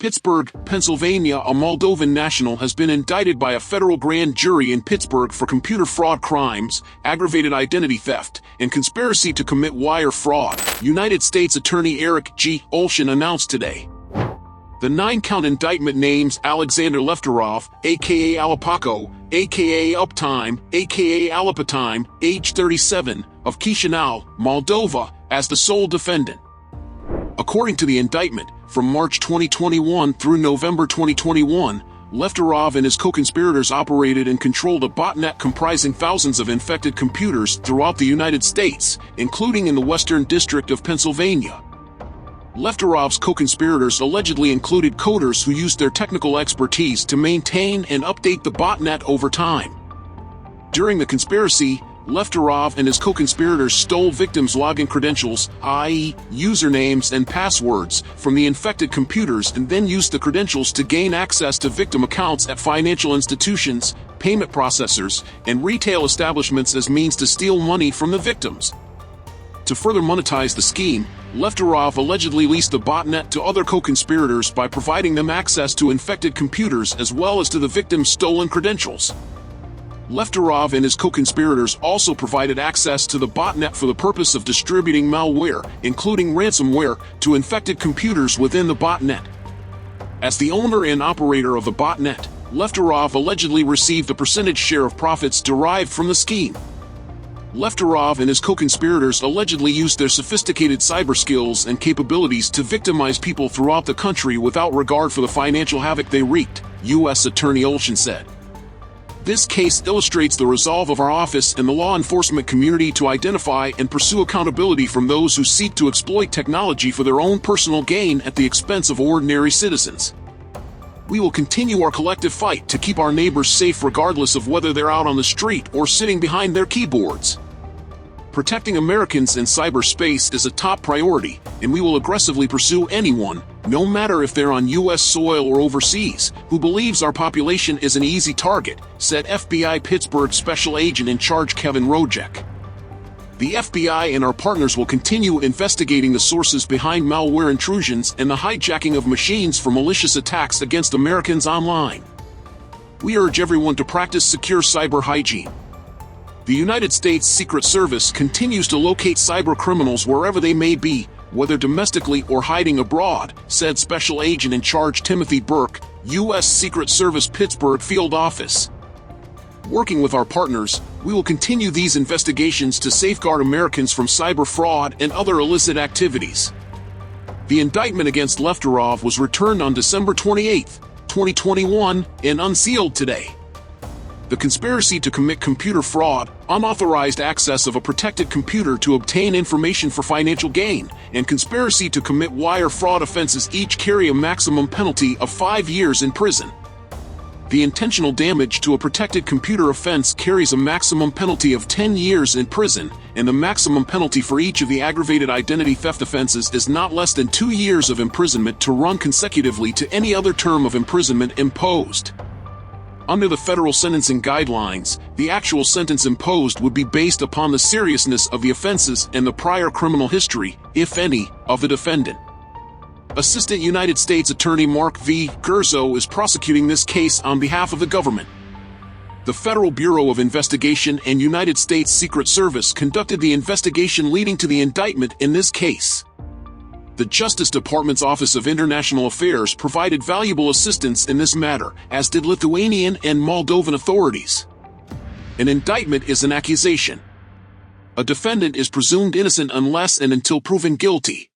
Pittsburgh, Pennsylvania. A Moldovan national has been indicted by a federal grand jury in Pittsburgh for computer fraud crimes, aggravated identity theft, and conspiracy to commit wire fraud, United States Attorney Eric G. Olshan announced today. The 9-count indictment names Alexander Lefterov, aka Alapaco, aka Uptime, aka Alapatime, age 37, of Chisinau, Moldova, as the sole defendant. According to the indictment, from March 2021 through November 2021, Lefterov and his co-conspirators operated and controlled a botnet comprising thousands of infected computers throughout the United States, including in the Western District of Pennsylvania. Lefterov's co-conspirators allegedly included coders who used their technical expertise to maintain and update the botnet over time. During the conspiracy, Lefterov and his co-conspirators stole victims' login credentials, i.e., usernames and passwords, from the infected computers and then used the credentials to gain access to victim accounts at financial institutions, payment processors, and retail establishments as means to steal money from the victims. To further monetize the scheme, Lefterov allegedly leased the botnet to other co-conspirators by providing them access to infected computers as well as to the victims' stolen credentials. Lefterov and his co-conspirators also provided access to the botnet for the purpose of distributing malware, including ransomware, to infected computers within the botnet. As the owner and operator of the botnet, Lefterov allegedly received a percentage share of profits derived from the scheme. Lefterov and his co-conspirators allegedly used their sophisticated cyber skills and capabilities to victimize people throughout the country without regard for the financial havoc they wreaked, U.S. Attorney Olshan said. This case illustrates the resolve of our office and the law enforcement community to identify and pursue accountability from those who seek to exploit technology for their own personal gain at the expense of ordinary citizens. We will continue our collective fight to keep our neighbors safe regardless of whether they're out on the street or sitting behind their keyboards. Protecting Americans in cyberspace is a top priority, and we will aggressively pursue anyone, no matter if they're on U.S. soil or overseas, who believes our population is an easy target, said FBI Pittsburgh Special Agent in Charge Kevin Rojek. The FBI and our partners will continue investigating the sources behind malware intrusions and the hijacking of machines for malicious attacks against Americans online. We urge everyone to practice secure cyber hygiene. The United States Secret Service continues to locate cyber criminals wherever they may be, whether domestically or hiding abroad, said Special Agent in Charge Timothy Burke, U.S. Secret Service Pittsburgh Field Office. Working with our partners, we will continue these investigations to safeguard Americans from cyber fraud and other illicit activities. The indictment against Lefterov was returned on December 28, 2021, and unsealed today. The conspiracy to commit computer fraud, unauthorized access of a protected computer to obtain information for financial gain, and conspiracy to commit wire fraud offenses each carry a maximum penalty of 5 years in prison. The intentional damage to a protected computer offense carries a maximum penalty of 10 years in prison, and the maximum penalty for each of the aggravated identity theft offenses is not less than 2 years of imprisonment to run consecutively to any other term of imprisonment imposed. Under the federal sentencing guidelines, the actual sentence imposed would be based upon the seriousness of the offenses and the prior criminal history, if any, of the defendant. Assistant United States Attorney Mark V. Gurzo is prosecuting this case on behalf of the government. The Federal Bureau of Investigation and United States Secret Service conducted the investigation leading to the indictment in this case. The Justice Department's Office of International Affairs provided valuable assistance in this matter, as did Lithuanian and Moldovan authorities. An indictment is an accusation. A defendant is presumed innocent unless and until proven guilty.